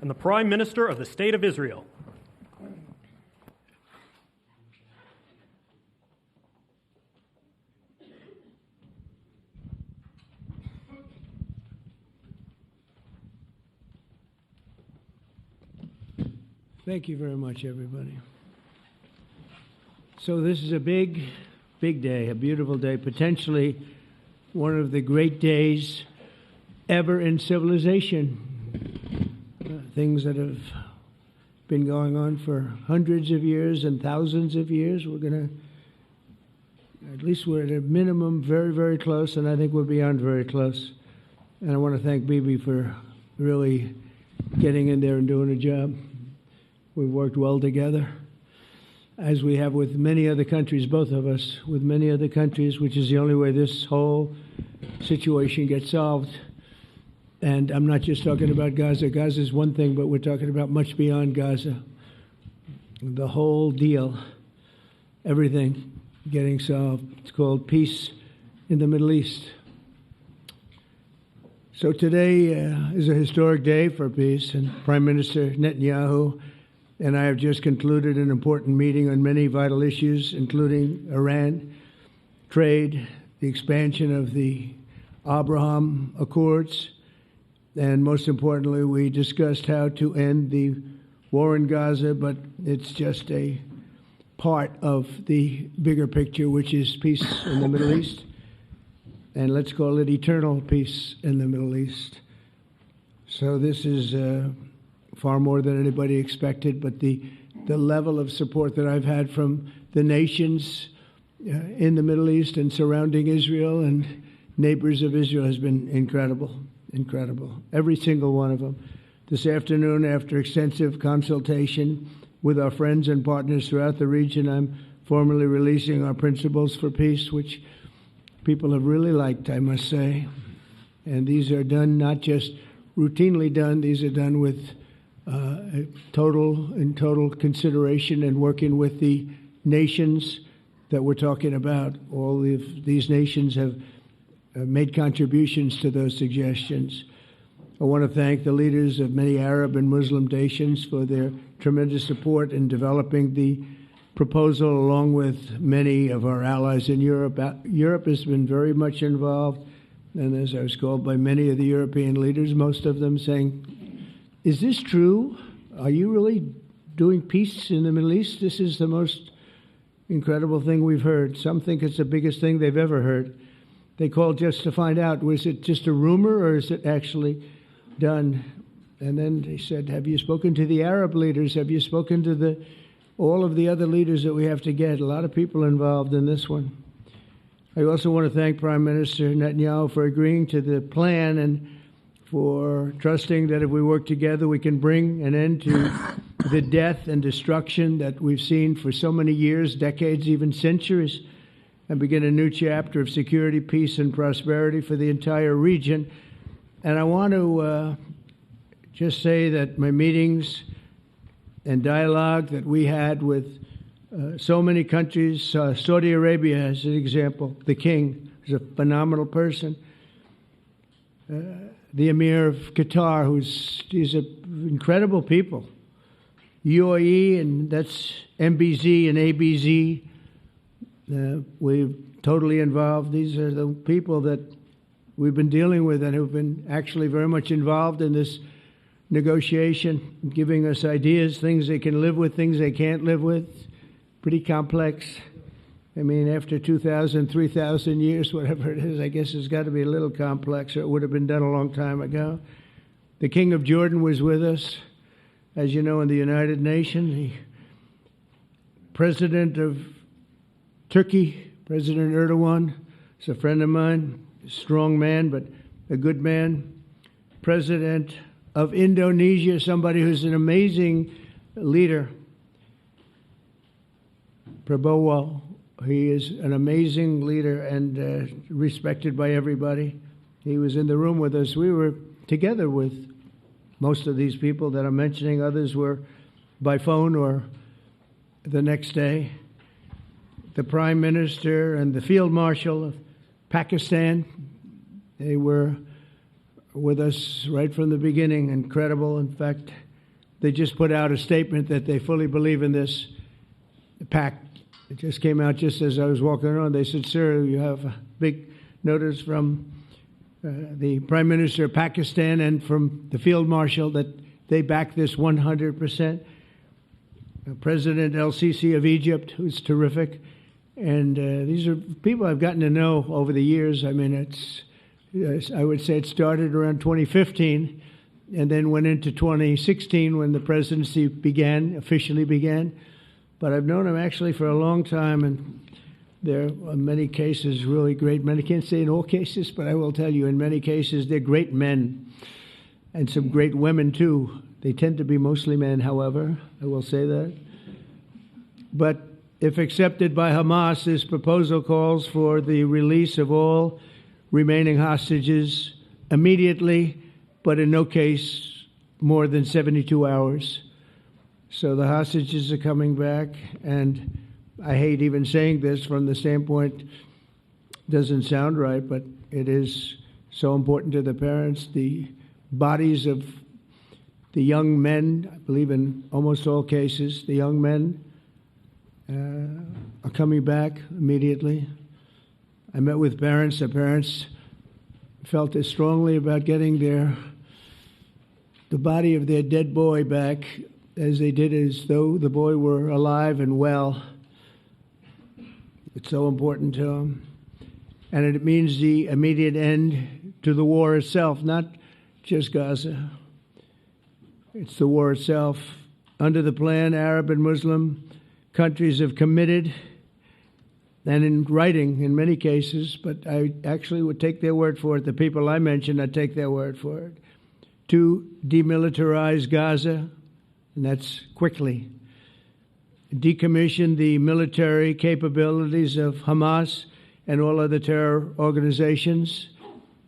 and the Prime Minister of the State of Israel. Thank you very much, everybody. So this is a big, big day, a beautiful day, potentially one of the great days ever in civilization. Things that have been going on for hundreds of years and thousands of years. We're going to, at least we're at a minimum very, very close, and I think we're beyond very close. And I want to thank Bibi for really getting in there and doing a job. We've worked well together, as we have with many other countries, both of us, with many other countries, which is the only way this whole situation gets solved. And I'm not just talking about Gaza. Gaza is one thing, but we're talking about much beyond Gaza. The whole deal, everything getting solved. It's called peace in the Middle East. So today is a historic day for peace, and Prime Minister Netanyahu and I have just concluded an important meeting on many vital issues, including Iran, trade, the expansion of the Abraham Accords, and most importantly, we discussed how to end the war in Gaza, but it's just a part of the bigger picture, which is peace in the Middle East, and let's call it eternal peace in the Middle East. So this is far more than anybody expected, but the level of support that I've had from the nations in the Middle East and surrounding Israel and neighbors of Israel has been incredible, incredible. Every single one of them. This afternoon, after extensive consultation with our friends and partners throughout the region, I'm formally releasing our principles for peace, which people have really liked, I must say. And these are done not just routinely done, these are done with total consideration and working with the nations that we're talking about. All of these nations have made contributions to those suggestions. I want to thank the leaders of many Arab and Muslim nations for their tremendous support in developing the proposal, along with many of our allies in Europe. Europe has been very much involved, and as I was called by many of the European leaders, most of them saying, "Is this true? Are you really doing peace in the Middle East? This is the most incredible thing we've heard." Some think it's the biggest thing they've ever heard. They called just to find out, was it just a rumor or is it actually done? And then they said, have you spoken to the Arab leaders? Have you spoken to all of the other leaders that we have to get? A lot of people involved in this one. I also want to thank Prime Minister Netanyahu for agreeing to the plan and for trusting that if we work together, we can bring an end to the death and destruction that we've seen for so many years, decades, even centuries, and begin a new chapter of security, peace, and prosperity for the entire region. And I want to just say that my meetings and dialogue that we had with so many countries, Saudi Arabia as an example, the king is a phenomenal person. The Emir of Qatar, he's incredible people. UAE, and that's MBZ and ABZ. We're totally involved. These are the people that we've been dealing with and who've been actually very much involved in this negotiation, giving us ideas, things they can live with, things they can't live with. Pretty complex. I mean, after 2,000, 3,000 years, whatever it is, I guess it's got to be a little complex, or it would have been done a long time ago. The King of Jordan was with us, as you know, in the United Nations. The President of Turkey, President Erdogan, is a friend of mine, a strong man, but a good man. President of Indonesia, somebody who's an amazing leader, Prabowo. He is an amazing leader and respected by everybody. He was in the room with us. We were together with most of these people that I'm mentioning. Others were by phone or the next day. The Prime Minister and the Field Marshal of Pakistan, they were with us right from the beginning. Incredible. In fact, they just put out a statement that they fully believe in this pact. It just came out just as I was walking around. They said, "Sir, you have a big notice from the Prime Minister of Pakistan and from the Field Marshal that they back this 100%. President El-Sisi of Egypt, who's terrific. And these are people I've gotten to know over the years. I mean, I would say it started around 2015 and then went into 2016 when the presidency officially began. But I've known him actually for a long time, and there are many cases really great men. I can't say in all cases, but I will tell you in many cases they're great men and some great women too. They tend to be mostly men, however, I will say that. But if accepted by Hamas, this proposal calls for the release of all remaining hostages immediately, but in no case more than 72 hours. So the hostages are coming back, and I hate even saying this from the standpoint, doesn't sound right, but it is so important to the parents. The bodies of the young men, I believe in almost all cases, the young men are coming back immediately. I met with parents. The parents felt as strongly about getting the body of their dead boy back as they did as though the boy were alive and well. It's so important to them. And it means the immediate end to the war itself, not just Gaza. It's the war itself. Under the plan, Arab and Muslim countries have committed, and in writing in many cases, but I actually would take their word for it. The people I mentioned, I'd take their word for it. To demilitarize Gaza, and that's quickly. Decommission the military capabilities of Hamas and all other terror organizations.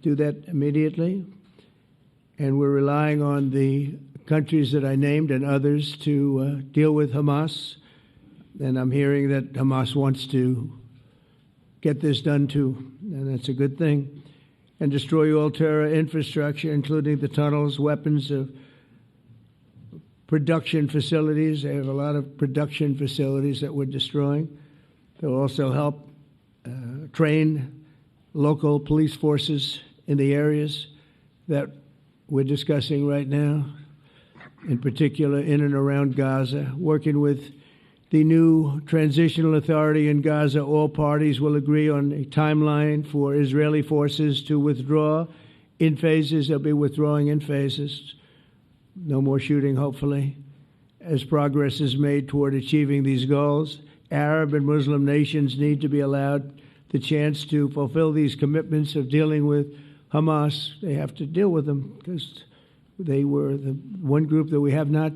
Do that immediately. And we're relying on the countries that I named and others to deal with Hamas. And I'm hearing that Hamas wants to get this done too, and that's a good thing. And destroy all terror infrastructure, including the tunnels, weapons of production facilities. They have a lot of production facilities that we're destroying. They'll also help train local police forces in the areas that we're discussing right now, in particular in and around Gaza, working with the new transitional authority in Gaza. All parties will agree on a timeline for Israeli forces to withdraw in phases. They'll be withdrawing in phases. No more shooting, hopefully. As progress is made toward achieving these goals, Arab and Muslim nations need to be allowed the chance to fulfill these commitments of dealing with Hamas. They have to deal with them because they were the one group that we have not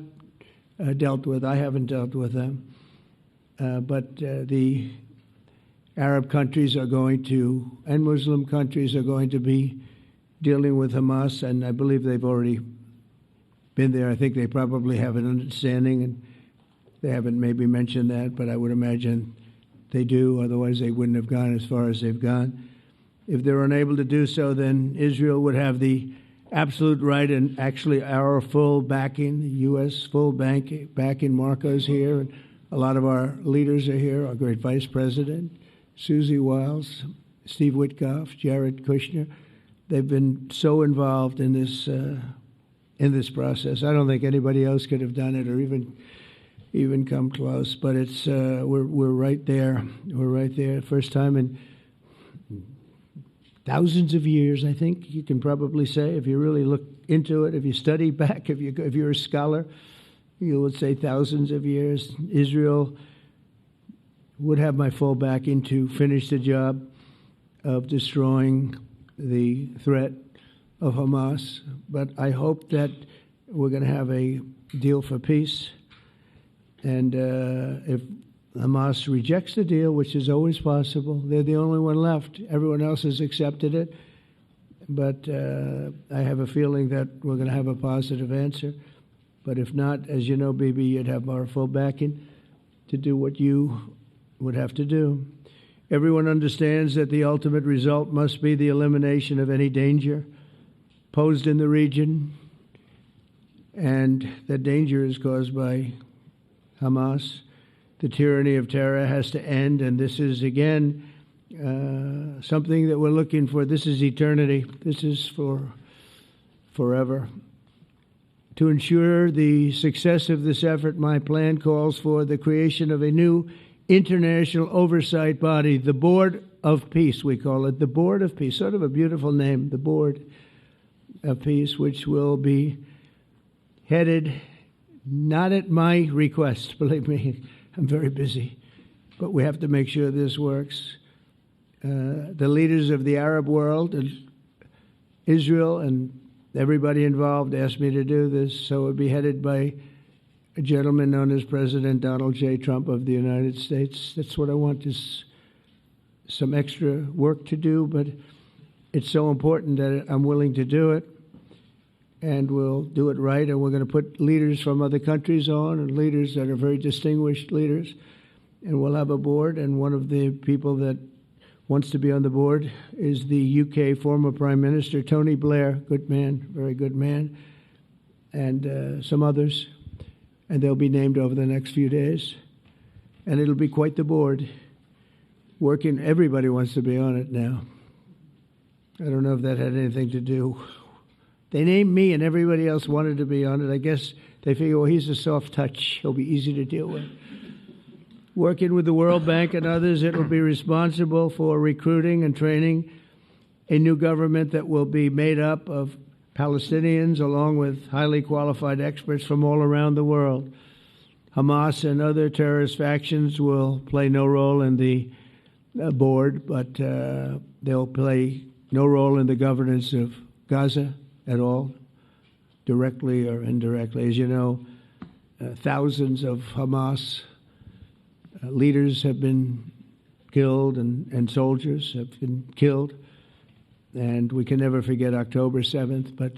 dealt with. I haven't dealt with them. But the Arab countries are going to, and Muslim countries are going to be dealing with Hamas, and I believe they've already been there. I think they probably have an understanding, and they haven't maybe mentioned that, but I would imagine they do. Otherwise, they wouldn't have gone as far as they've gone. If they're unable to do so, then Israel would have the absolute right and actually our full backing, the U.S. full backing. Marco's here, and a lot of our leaders are here, our great Vice President, Susie Wiles, Steve Witkoff, Jared Kushner. They've been so involved in this process. I don't think anybody else could have done it or even come close. But it's we're right there. We're right there. First time in thousands of years, I think you can probably say, if you really look into it, if you study back, if you're a scholar, you would say thousands of years. Israel would have my full backing to finish the job of destroying the threat of Hamas. But I hope that we're going to have a deal for peace. And if Hamas rejects the deal, which is always possible, they're the only one left. Everyone else has accepted it. But I have a feeling that we're going to have a positive answer. But if not, as you know, Bibi, you'd have our full backing to do what you would have to do. Everyone understands that the ultimate result must be the elimination of any danger posed in the region and the danger is caused by Hamas. The tyranny of terror has to end, and this is, again, something that we're looking for. This is eternity. This is for forever. To ensure the success of this effort, my plan calls for the creation of a new international oversight body, the Board of Peace, we call it, the Board of Peace, sort of a beautiful name, the Board of Peace, which will be headed, not at my request, believe me, I'm very busy, but we have to make sure this works. The leaders of the Arab world and Israel and everybody involved asked me to do this, so it would be headed by a gentleman known as President Donald J. Trump of the United States. That's what I want, is some extra work to do, but it's so important that I'm willing to do it, and we'll do it right, and we're going to put leaders from other countries on, and leaders that are very distinguished leaders, and we'll have a board, and one of the people that wants to be on the board is the UK former Prime Minister, Tony Blair, good man, very good man, and some others, and they'll be named over the next few days, and it'll be quite the board. Working, everybody wants to be on it now. I don't know if that had anything to do. They named me and everybody else wanted to be on it. I guess they figure, well, he's a soft touch. He'll be easy to deal with. Working with the World Bank and others, it will be responsible for recruiting and training a new government that will be made up of Palestinians along with highly qualified experts from all around the world. Hamas and other terrorist factions will play no role in the board, but they'll play no role in the governance of Gaza at all, directly or indirectly. As you know, thousands of Hamas leaders have been killed and soldiers have been killed. And we can never forget October 7th, but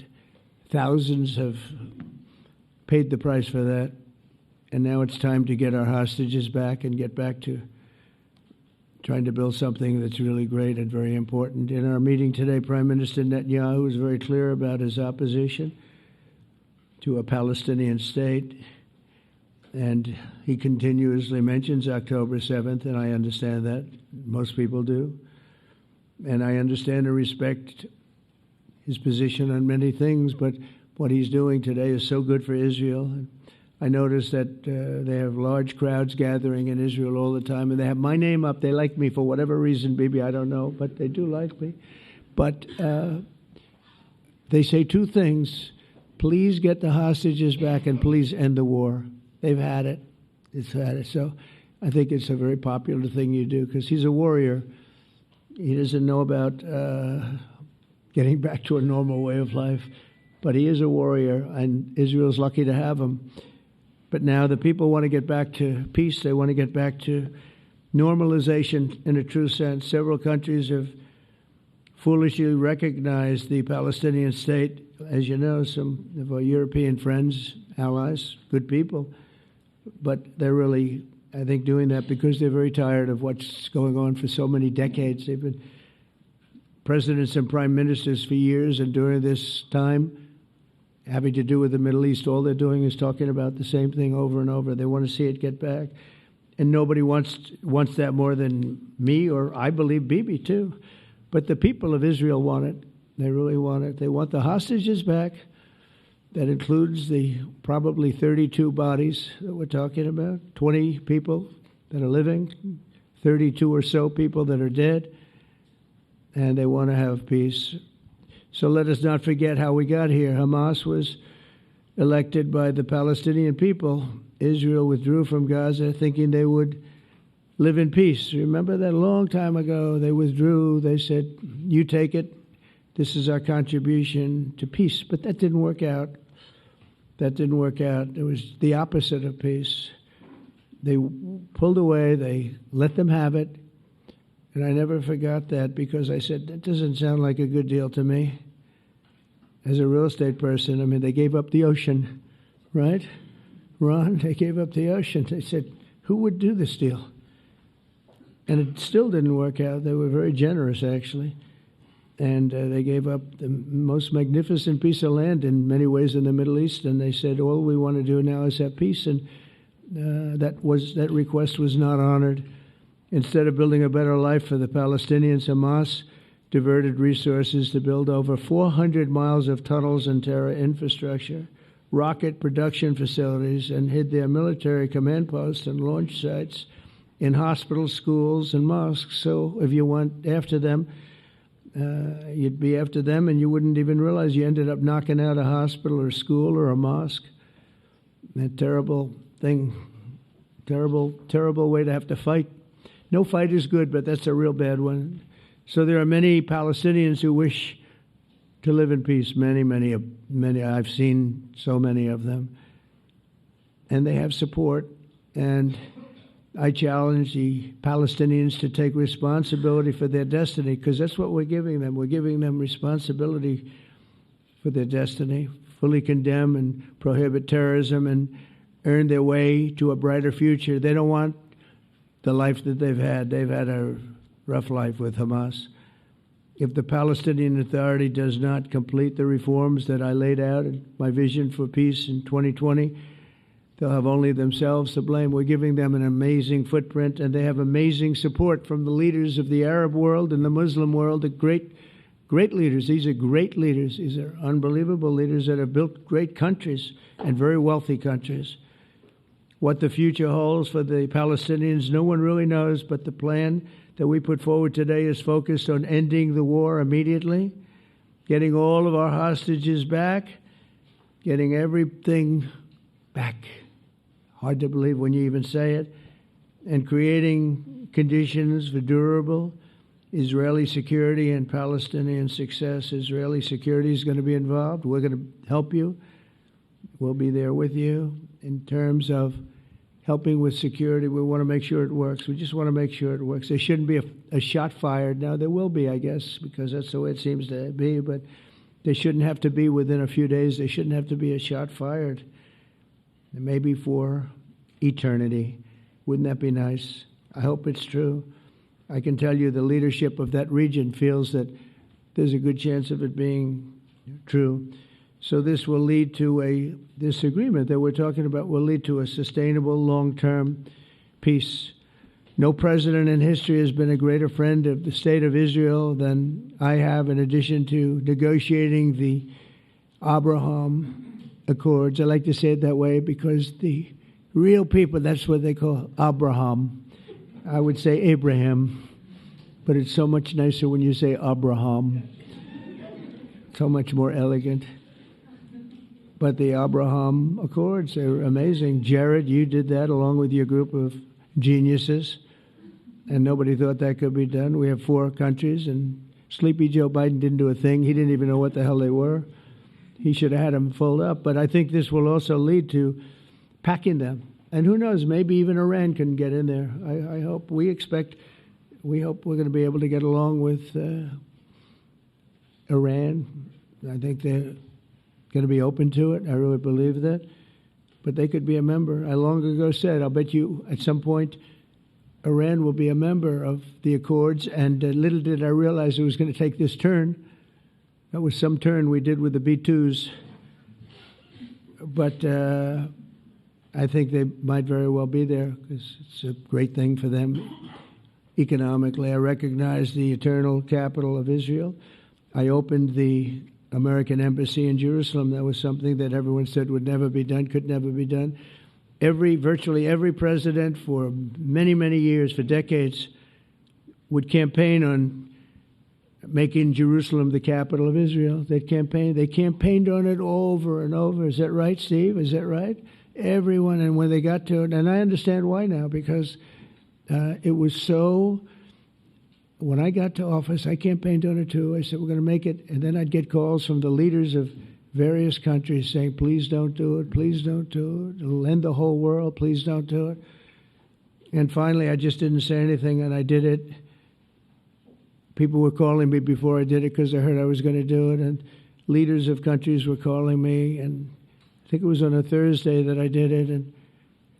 thousands have paid the price for that. And now it's time to get our hostages back and get back to trying to build something that's really great and very important. In our meeting today, Prime Minister Netanyahu was very clear about his opposition to a Palestinian state. And he continuously mentions October 7th, and I understand that. Most people do. And I understand and respect his position on many things, but what he's doing today is so good for Israel. I notice that they have large crowds gathering in Israel all the time, and they have my name up. They like me for whatever reason, maybe I don't know, but they do like me. But they say two things. Please get the hostages back and please end the war. They've had it. It's had it. So I think it's a very popular thing you do because he's a warrior. He doesn't know about getting back to a normal way of life, but he is a warrior, and Israel's lucky to have him. But now the people want to get back to peace. They want to get back to normalization in a true sense. Several countries have foolishly recognized the Palestinian state. As you know, some of our European friends, allies, good people, but they're really, I think, doing that because they're very tired of what's going on for so many decades. They've been presidents and prime ministers for years, and during this time, having to do with the Middle East, all they're doing is talking about the same thing over and over. They want to see it get back. And nobody wants that more than me, or I believe Bibi too. But the people of Israel want it. They really want it. They want the hostages back. That includes the probably 32 bodies that we're talking about, 20 people that are living, 32 or so people that are dead, and they want to have peace. So let us not forget how we got here. Hamas was elected by the Palestinian people. Israel withdrew from Gaza thinking they would live in peace. Remember that a long time ago, they withdrew. They said, you take it. This is our contribution to peace. But that didn't work out. That didn't work out. It was the opposite of peace. They pulled away. They let them have it. And I never forgot that because I said, that doesn't sound like a good deal to me. As a real estate person, I mean, they gave up the ocean, right? Ron, they gave up the ocean. They said, who would do this deal? And it still didn't work out. They were very generous, actually. And they gave up the most magnificent piece of land in many ways in the Middle East, and they said, all we want to do now is have peace, and that request was not honored. Instead of building a better life for the Palestinians, Hamas diverted resources to build over 400 miles of tunnels and terror infrastructure, rocket production facilities, and hid their military command posts and launch sites in hospitals, schools, and mosques. So if you went after them, you'd be after them, and you wouldn't even realize you ended up knocking out a hospital or school or a mosque. That terrible thing, terrible way to have to fight. No fight is good, but that's a real bad one. So there are many Palestinians who wish to live in peace. Many. I've seen so many of them, and they have support. And I challenge the Palestinians to take responsibility for their destiny, because that's what we're giving them. We're giving them responsibility for their destiny, fully condemn and prohibit terrorism and earn their way to a brighter future. They don't want the life that they've had. They've had a rough life with Hamas. If the Palestinian Authority does not complete the reforms that I laid out in my vision for peace in 2020, they'll have only themselves to blame. We're giving them an amazing footprint, and they have amazing support from the leaders of the Arab world and the Muslim world, the great leaders. These are great leaders. These are unbelievable leaders that have built great countries and very wealthy countries. What the future holds for the Palestinians, no one really knows, but the plan that we put forward today is focused on ending the war immediately, getting all of our hostages back, getting everything back. Hard to believe when you even say it. And creating conditions for durable Israeli security and Palestinian success. Israeli security is going to be involved. We're going to help you. We'll be there with you in terms of helping with security. We want to make sure it works. We just want to make sure it works. There shouldn't be a shot fired. Now, there will be, I guess, because that's the way it seems to be, but they shouldn't have to be within a few days. There shouldn't have to be a shot fired. Maybe for eternity. Wouldn't that be nice? I hope it's true. I can tell you the leadership of that region feels that there's a good chance of it being true. So this will lead to this agreement that we're talking about will lead to a sustainable long-term peace. No president in history has been a greater friend of the state of Israel than I have, in addition to negotiating the Abraham Accords. I like to say it that way because the real people, that's what they call Abraham. I would say Abraham, but it's so much nicer when you say Abraham. So much more elegant. But the Abraham Accords, they're amazing. Jared, you did that along with your group of geniuses, and nobody thought that could be done. We have 4 countries, and Sleepy Joe Biden didn't do a thing. He didn't even know what the hell they were. He should have had them fold up. But I think this will also lead to packing them. And who knows, maybe even Iran can get in there. I hope. We hope we're going to be able to get along with Iran. I think they're going to be open to it. I really believe that. But they could be a member. I long ago said, I'll bet you at some point Iran will be a member of the Accords. And little did I realize it was going to take this turn. That was some turn we did with the B-2s. But I think they might very well be there because it's a great thing for them economically. I recognize the eternal capital of Israel. I opened the American embassy in Jerusalem. That was something that everyone said would never be done, could never be done. Virtually every president for many, many years, for decades, would campaign on making Jerusalem the capital of Israel. They campaigned on it over and over. Is that right, Steve? Is that right? Everyone, and when they got to it, and I understand why now, because it was so. When I got to office, I campaigned on it too. I said, we're going to make it. And then I'd get calls from the leaders of various countries saying, please don't do it. Please don't do it. It'll end the whole world. Please don't do it. And finally, I just didn't say anything, and I did it. People were calling me before I did it because they heard I was going to do it. And leaders of countries were calling me. And I think it was on a Thursday that I did it. And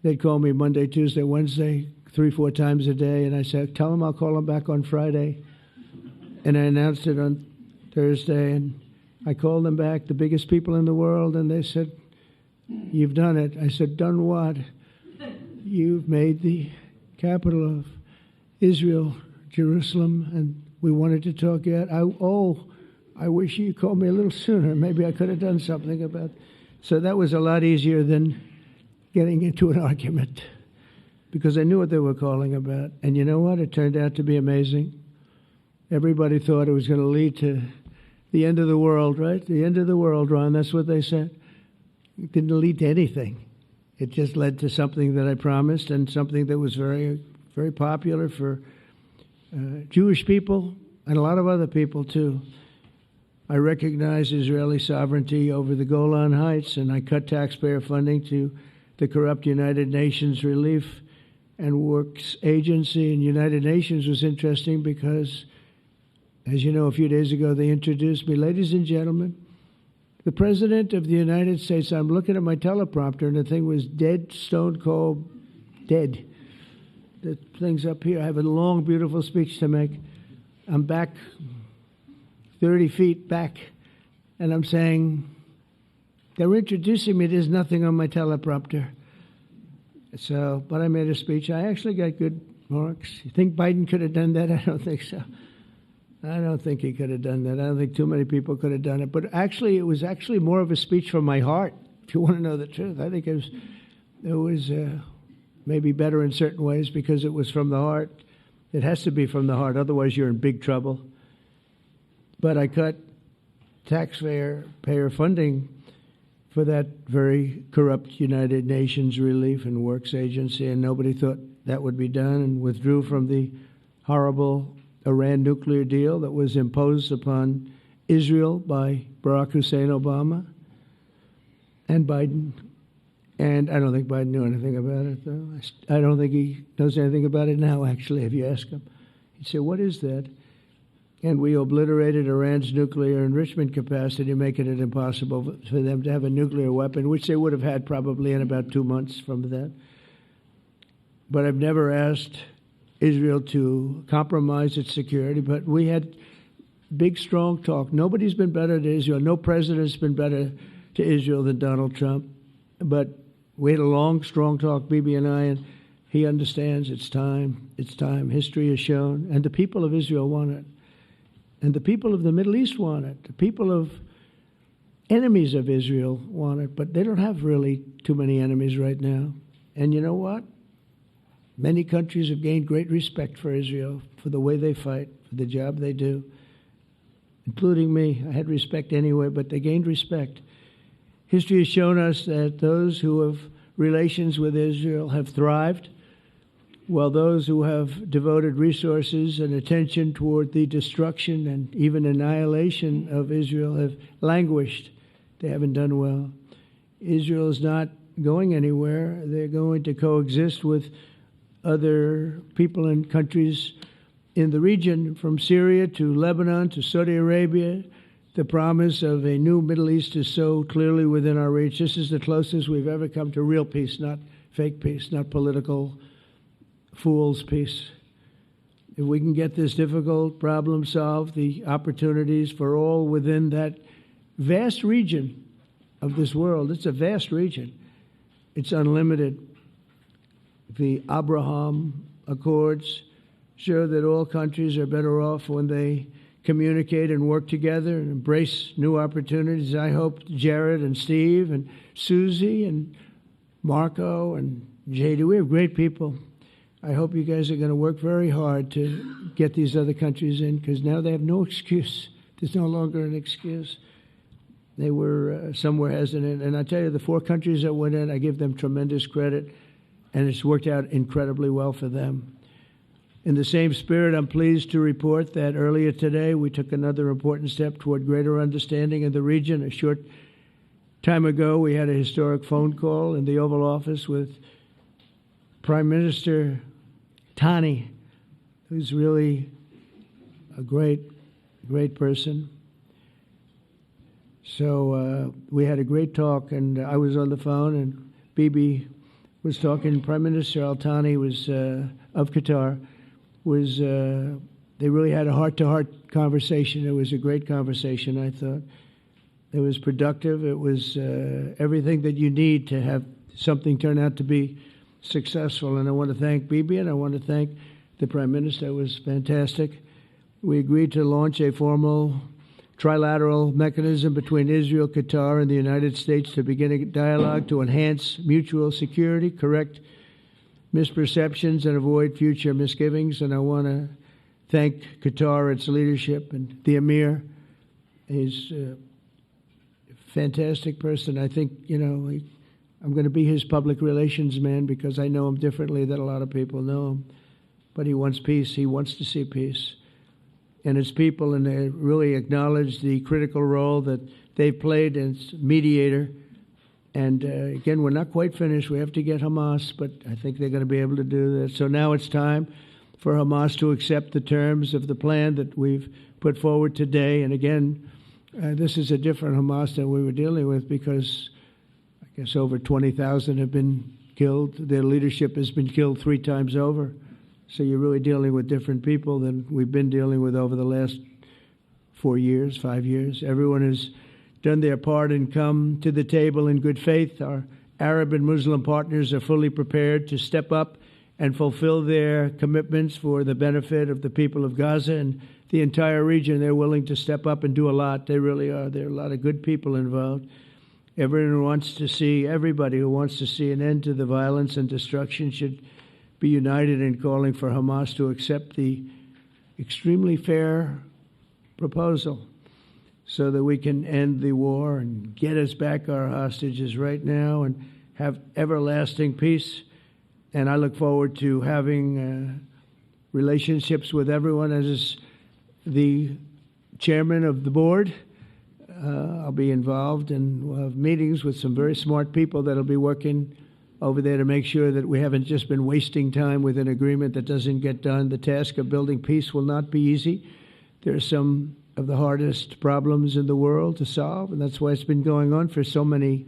they'd call me Monday, Tuesday, Wednesday, 3-4 times a day, and I said, tell them I'll call them back on Friday. And I announced it on Thursday, and I called them back, the biggest people in the world, and they said, "You've done it." I said, "Done what?" "You've made the capital of Israel, Jerusalem, and we wanted to talk yet." I wish you called me a little sooner. Maybe I could have done something about it. So that was a lot easier than getting into an argument, because I knew what they were calling about. And you know what? It turned out to be amazing. Everybody thought it was going to lead to the end of the world, right? The end of the world, Ron, that's what they said. It didn't lead to anything. It just led to something that I promised, and something that was very, very popular for Jewish people and a lot of other people, too. I recognize Israeli sovereignty over the Golan Heights, and I cut taxpayer funding to the corrupt United Nations Relief and Works Agency. And United Nations was interesting because, as you know, a few days ago they introduced me. Ladies and gentlemen, the President of the United States. I'm looking at my teleprompter, and the thing was dead, stone cold, dead. The thing's up here. I have a long, beautiful speech to make. I'm back 30 feet back, and I'm saying, they're introducing me. There's nothing on my teleprompter. So, but I made a speech. I actually got good marks. You think Biden could have done that? I don't think so. I don't think he could have done that. I don't think too many people could have done it. But actually, it was actually more of a speech from my heart, if you want to know the truth. I think it was maybe better in certain ways because it was from the heart. It has to be from the heart. Otherwise, you're in big trouble. But I cut taxpayer funding for that very corrupt United Nations Relief and Works Agency, and nobody thought that would be done, and withdrew from the horrible Iran nuclear deal that was imposed upon Israel by Barack Hussein Obama and Biden. And I don't think Biden knew anything about it, though. I don't think he knows anything about it now, actually, if you ask him. He'd say, "What is that?" And we obliterated Iran's nuclear enrichment capacity, making it impossible for them to have a nuclear weapon, which they would have had probably in about 2 months from that. But I've never asked Israel to compromise its security, but we had big, strong talk. Nobody's been better to Israel. No president's been better to Israel than Donald Trump. But we had a long, strong talk, Bibi and I, and he understands it's time. It's time. History has shown. And the people of Israel want it. And the people of the Middle East want it. The people of enemies of Israel want it. But they don't have really too many enemies right now. And you know what? Many countries have gained great respect for Israel, for the way they fight, for the job they do, including me. I had respect anyway, but they gained respect. History has shown us that those who have relations with Israel have thrived, while those who have devoted resources and attention toward the destruction and even annihilation of Israel have languished. They haven't done well. Israel is not going anywhere. They're going to coexist with other people and countries in the region, from Syria to Lebanon to Saudi Arabia. The promise of a new Middle East is so clearly within our reach. This is the closest we've ever come to real peace, not fake peace, not political fool's peace. If we can get this difficult problem solved, the opportunities for all within that vast region of this world, it's a vast region, it's unlimited. The Abraham Accords show that all countries are better off when they communicate and work together and embrace new opportunities. I hope Jared and Steve and Susie and Marco and JD, we have great people. I hope you guys are going to work very hard to get these other countries in, because now they have no excuse. There's no longer an excuse. They were somewhere hesitant. And I tell you, the 4 countries that went in, I give them tremendous credit, and it's worked out incredibly well for them. In the same spirit, I'm pleased to report that earlier today we took another important step toward greater understanding in the region. A short time ago, we had a historic phone call in the Oval Office with Prime Minister Tani, who's really a great, great person. So we had a great talk, and I was on the phone, and Bibi was talking. Prime Minister Al Thani was of Qatar, was they really had a heart-to-heart conversation. It was a great conversation, I thought. It was productive. It was everything that you need to have something turn out to be successful. And I want to thank Bibi, and I want to thank the Prime Minister. It was fantastic. We agreed to launch a formal trilateral mechanism between Israel, Qatar, and the United States to begin a dialogue to enhance mutual security, correct misperceptions, and avoid future misgivings. And I want to thank Qatar, its leadership, and the Emir. He's a fantastic person. I think, I'm going to be his public relations man because I know him differently than a lot of people know him. But he wants peace. He wants to see peace. And his people, and they really acknowledge the critical role that they've played as mediator. And again, we're not quite finished. We have to get Hamas, but I think they're going to be able to do that. So now it's time for Hamas to accept the terms of the plan that we've put forward today. And again, this is a different Hamas than we were dealing with because I guess over 20,000 have been killed. Their leadership has been killed 3 times over. So you're really dealing with different people than we've been dealing with over the last 4 years, 5 years. Everyone has done their part and come to the table in good faith. Our Arab and Muslim partners are fully prepared to step up and fulfill their commitments for the benefit of the people of Gaza and the entire region. They're willing to step up and do a lot. They really are. There are a lot of good people involved. Everybody who wants to see an end to the violence and destruction should be united in calling for Hamas to accept the extremely fair proposal so that we can end the war and get us back our hostages right now and have everlasting peace. And I look forward to having relationships with everyone. As the chairman of the board, I'll be involved, and we'll have meetings with some very smart people that'll be working over there to make sure that we haven't just been wasting time with an agreement that doesn't get done. The task of building peace will not be easy. There are some of the hardest problems in the world to solve, and that's why it's been going on for so many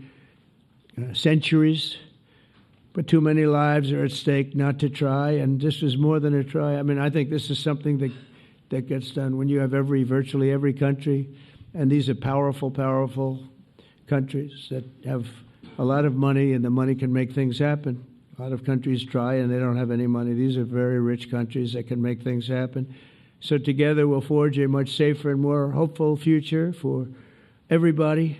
centuries. But too many lives are at stake not to try, and this is more than a try. I mean, I think this is something that gets done when you have virtually every country, and these are powerful, powerful countries that have a lot of money, and the money can make things happen. A lot of countries try, and they don't have any money. These are very rich countries that can make things happen. So together we'll forge a much safer and more hopeful future for everybody,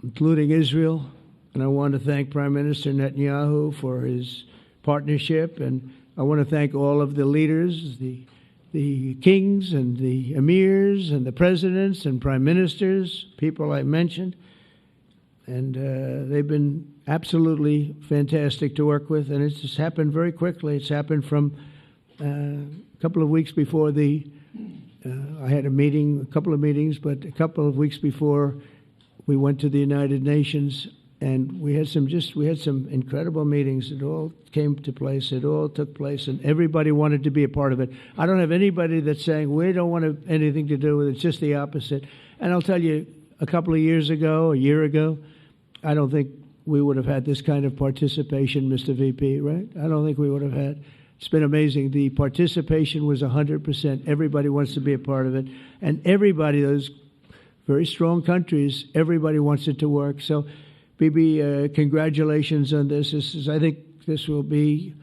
including Israel. And I want to thank Prime Minister Netanyahu for his partnership, and I want to thank all of the leaders, the kings and the emirs and the presidents and prime ministers, people I mentioned. And they've been absolutely fantastic to work with, and it's just happened very quickly. It's happened from a couple of weeks before I had a couple of meetings, but a couple of weeks before we went to the United Nations, and we had some incredible meetings. It all came to place. It all took place, and everybody wanted to be a part of it. I don't have anybody that's saying we don't want anything to do with it. It's just the opposite. And I'll tell you, a couple of years ago, a year ago, I don't think we would have had this kind of participation, Mr. VP, right? I don't think we would have had. It's been amazing. The participation was 100%. Everybody wants to be a part of it. And everybody, those very strong countries, everybody wants it to work. So, Bibi, congratulations on this. I think this will be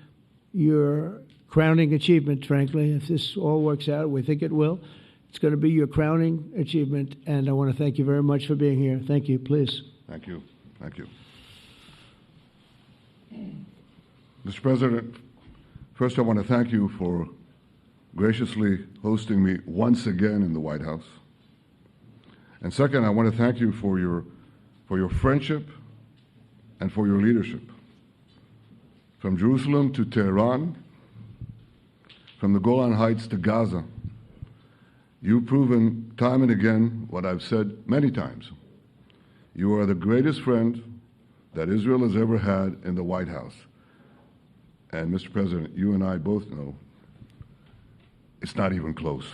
your crowning achievement, frankly. If this all works out, we think it will. It's going to be your crowning achievement. And I want to thank you very much for being here. Thank you. Please. Thank you. Thank you. Mr. President, first I want to thank you for graciously hosting me once again in the White House. And second, I want to thank you for your friendship and for your leadership. From Jerusalem to Tehran, from the Golan Heights to Gaza, you've proven time and again what I've said many times. You are the greatest friend that Israel has ever had in the White House. And Mr. President, you and I both know it's not even close.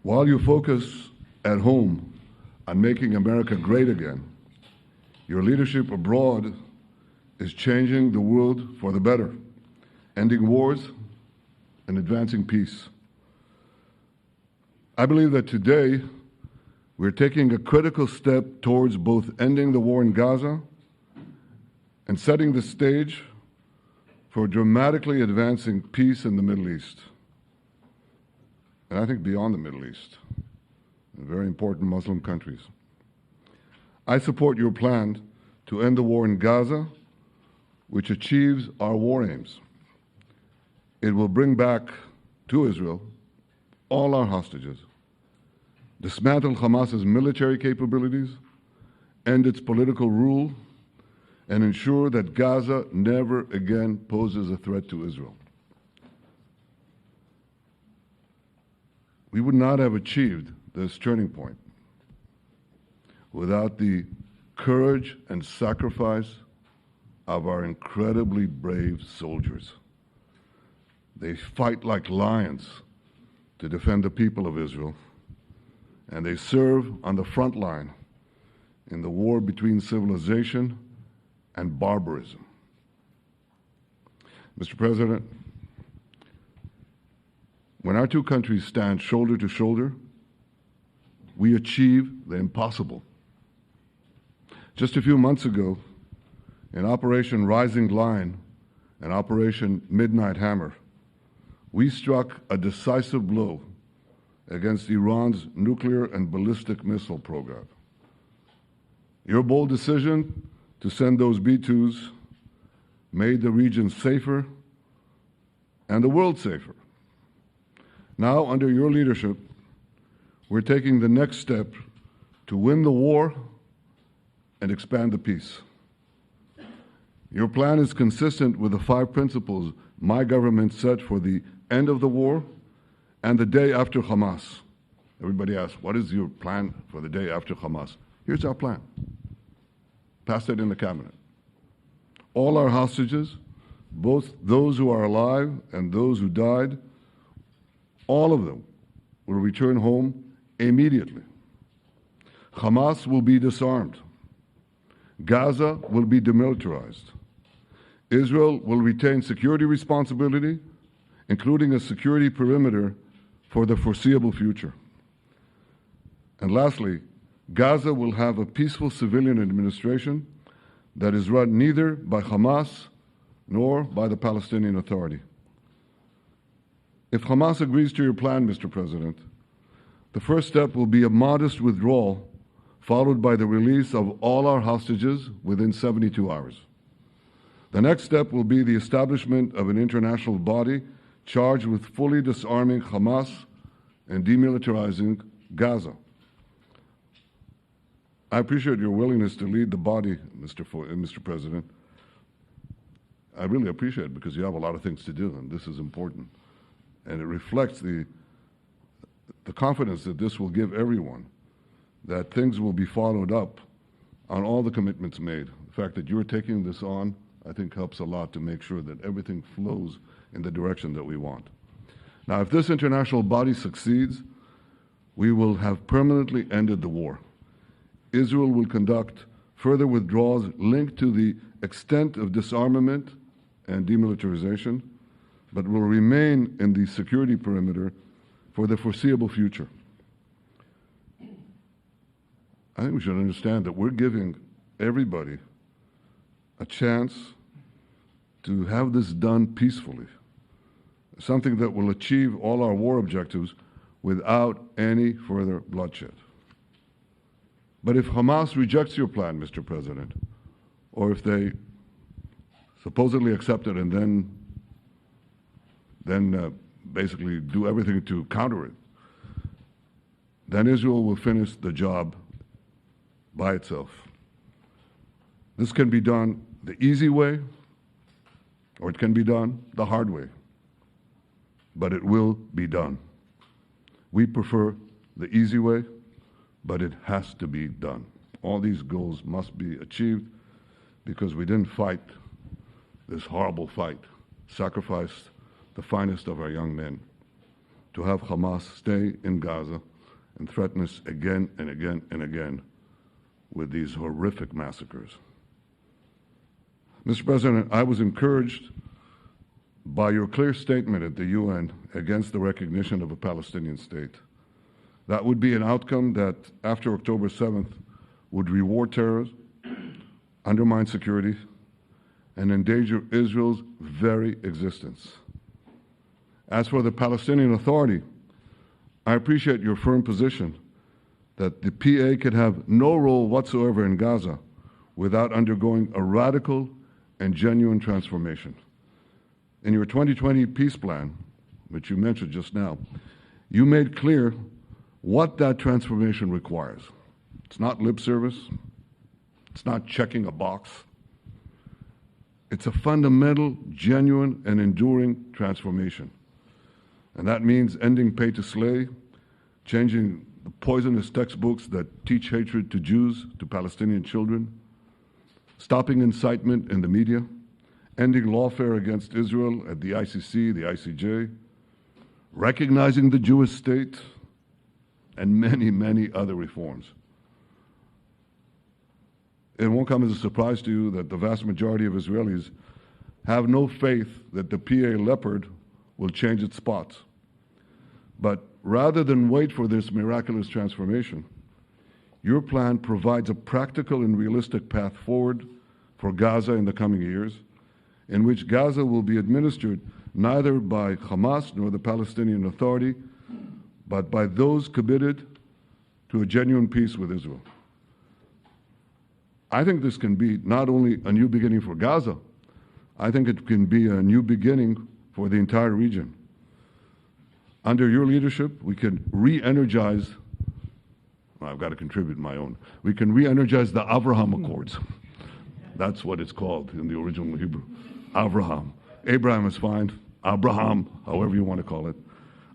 While you focus at home on making America great again, your leadership abroad is changing the world for the better, ending wars, and advancing peace. I believe that today we're taking a critical step towards both ending the war in Gaza and setting the stage for dramatically advancing peace in the Middle East, and I think beyond the Middle East, in very important Muslim countries. I support your plan to end the war in Gaza, which achieves our war aims. It will bring back to Israel all our hostages, dismantle Hamas's military capabilities, end its political rule, and ensure that Gaza never again poses a threat to Israel. We would not have achieved this turning point without the courage and sacrifice of our incredibly brave soldiers. They fight like lions to defend the people of Israel, and they serve on the front line in the war between civilization and barbarism. Mr. President, when our two countries stand shoulder to shoulder, we achieve the impossible. Just a few months ago, in Operation Rising Lion and Operation Midnight Hammer, we struck a decisive blow against Iran's nuclear and ballistic missile program. Your bold decision to send those B-2s made the region safer and the world safer. Now, under your leadership, we're taking the next step to win the war and expand the peace. Your plan is consistent with the 5 principles my government set for the end of the war and the day after Hamas. Everybody asks, what is your plan for the day after Hamas? Here's our plan. Passed it in the cabinet. All our hostages, both those who are alive and those who died, all of them will return home immediately. Hamas will be disarmed. Gaza will be demilitarized. Israel will retain security responsibility, including a security perimeter for the foreseeable future. And lastly, Gaza will have a peaceful civilian administration that is run neither by Hamas nor by the Palestinian Authority. If Hamas agrees to your plan, Mr. President, the first step will be a modest withdrawal, followed by the release of all our hostages within 72 hours. The next step will be the establishment of an international body charged with fully disarming Hamas and demilitarizing Gaza. I appreciate your willingness to lead the body, Mr. President. I really appreciate it because you have a lot of things to do, and this is important. And it reflects the confidence that this will give everyone, that things will be followed up on all the commitments made. The fact that you're taking this on, I think, helps a lot to make sure that everything flows in the direction that we want. Now, if this international body succeeds, we will have permanently ended the war. Israel will conduct further withdrawals linked to the extent of disarmament and demilitarization, but will remain in the security perimeter for the foreseeable future. I think we should understand that we're giving everybody a chance to have this done peacefully, something that will achieve all our war objectives without any further bloodshed. But if Hamas rejects your plan, Mr. President, or if they supposedly accept it and then basically do everything to counter it, then Israel will finish the job by itself. This can be done the easy way, or it can be done the hard way, but it will be done. We prefer the easy way, but it has to be done. All these goals must be achieved because we didn't fight this horrible fight, sacrificed the finest of our young men to have Hamas stay in Gaza and threaten us again and again and again with these horrific massacres. Mr. President, I was encouraged by your clear statement at the UN against the recognition of a Palestinian state. That would be an outcome that, after October 7th, would reward terrorism, undermine security, and endanger Israel's very existence. As for the Palestinian Authority, I appreciate your firm position that the PA could have no role whatsoever in Gaza without undergoing a radical and genuine transformation. In your 2020 peace plan, which you mentioned just now, you made clear what that transformation requires. It's not lip service. It's not checking a box. It's a fundamental, genuine, and enduring transformation. And that means ending pay to slay, changing the poisonous textbooks that teach hatred to Jews, to Palestinian children, stopping incitement in the media, ending lawfare against Israel at the ICC, the ICJ, recognizing the Jewish state, and many, many other reforms. It won't come as a surprise to you that the vast majority of Israelis have no faith that the PA Leopard will change its spots. But rather than wait for this miraculous transformation, your plan provides a practical and realistic path forward for Gaza in the coming years, in which Gaza will be administered neither by Hamas nor the Palestinian Authority, but by those committed to a genuine peace with Israel. I think this can be not only a new beginning for Gaza, I think it can be a new beginning for the entire region. Under your leadership, we can re-energize, well, I've got to contribute my own, we can re-energize the Abraham Accords. That's what it's called in the original Hebrew, Abraham. Abraham is fine, Abraham, however you want to call it.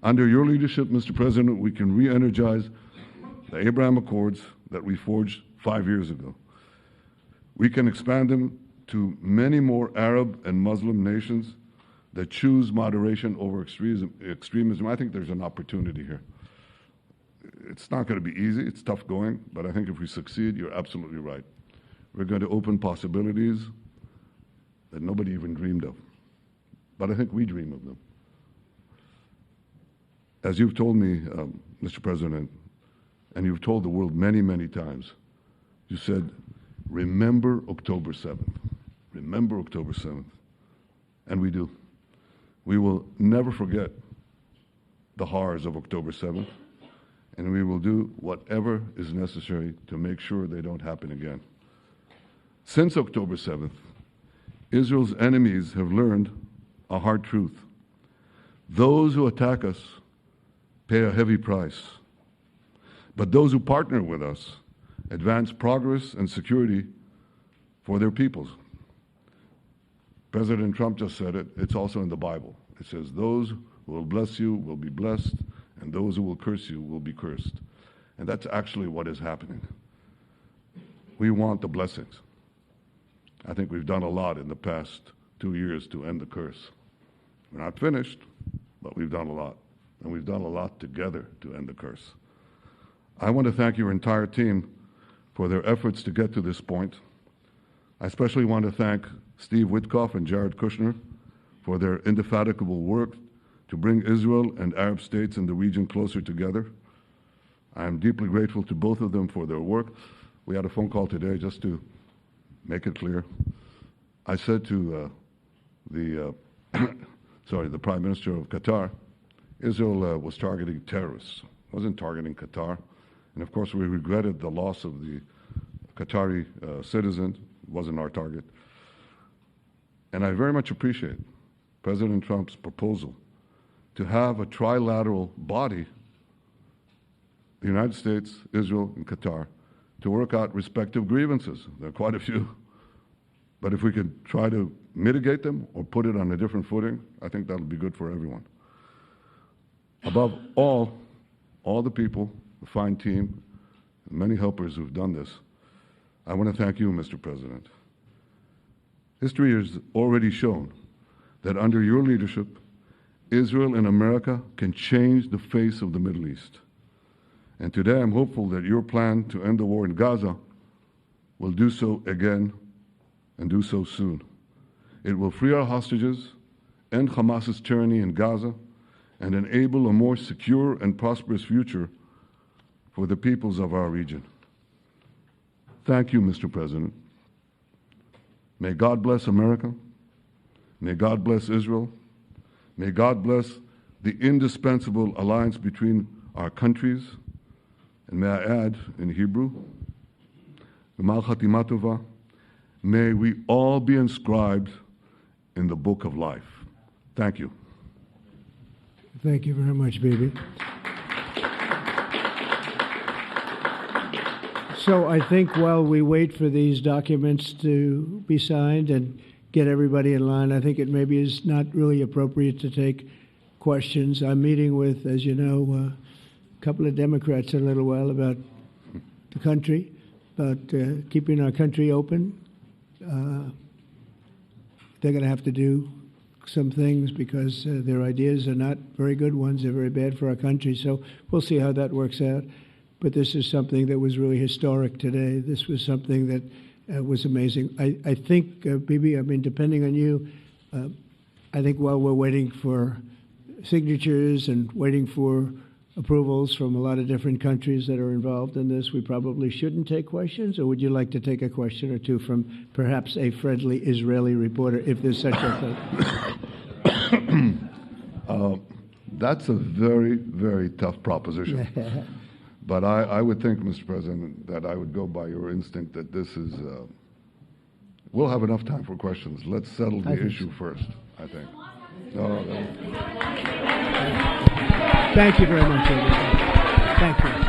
Under your leadership, Mr. President, we can re-energize the Abraham Accords that we forged 5 years ago. We can expand them to many more Arab and Muslim nations that choose moderation over extremism. I think there's an opportunity here. It's not going to be easy. It's tough going. But I think if we succeed, you're absolutely right. We're going to open possibilities that nobody even dreamed of. But I think we dream of them. As you've told me, Mr. President, and you've told the world many, many times, you said, remember October 7th. Remember October 7th. And we do. We will never forget the horrors of October 7th, and we will do whatever is necessary to make sure they don't happen again. Since October 7th, Israel's enemies have learned a hard truth. Those who attack us pay a heavy price, but those who partner with us advance progress and security for their peoples. President Trump just said it. It's also in the Bible. It says, those who will bless you will be blessed, and those who will curse you will be cursed. And that's actually what is happening. We want the blessings. I think we've done a lot in the past 2 years to end the curse. We're not finished, but we've done a lot. And we've done a lot together to end the curse. I want to thank your entire team for their efforts to get to this point. I especially want to thank Steve Witkoff and Jared Kushner for their indefatigable work to bring Israel and Arab states in the region closer together. I am deeply grateful to both of them for their work. We had a phone call today just to make it clear. I said to the Prime Minister of Qatar, Israel was targeting terrorists, wasn't targeting Qatar. And of course, we regretted the loss of the Qatari citizen, wasn't our target. And I very much appreciate President Trump's proposal to have a trilateral body, the United States, Israel, and Qatar, to work out respective grievances. There are quite a few. But if we could try to mitigate them or put it on a different footing, I think that would be good for everyone. Above all the people, the fine team, and many helpers who've done this, I want to thank you, Mr. President. History has already shown that under your leadership, Israel and America can change the face of the Middle East. And today I'm hopeful that your plan to end the war in Gaza will do so again and do so soon. It will free our hostages, end Hamas's tyranny in Gaza and enable a more secure and prosperous future for the peoples of our region. Thank you, Mr. President. May God bless America. May God bless Israel. May God bless the indispensable alliance between our countries. And may I add, in Hebrew, G'mal Chatima Tova, may we all be inscribed in the book of life. Thank you. Thank you very much, Bibi. So I think while we wait for these documents to be signed and get everybody in line, I think it maybe is not really appropriate to take questions. I'm meeting with, as you know, a couple of Democrats in a little while about the country, about keeping our country open. They're going to have to do some things because their ideas are not very good ones. They're very bad for our country. So we'll see how that works out. But this is something that was really historic today. This was something that was amazing. I think, Bibi, I mean, depending on you, I think while we're waiting for signatures and waiting for approvals from a lot of different countries that are involved in this, we probably shouldn't take questions? Or would you like to take a question or two from perhaps a friendly Israeli reporter, if there's such a thing? That's a very, very tough proposition. But I would think, Mr. President, that I would go by your instinct that this is, we'll have enough time for questions. Let's settle the issue first, I think. No. Thank you very much, everybody. Thank you.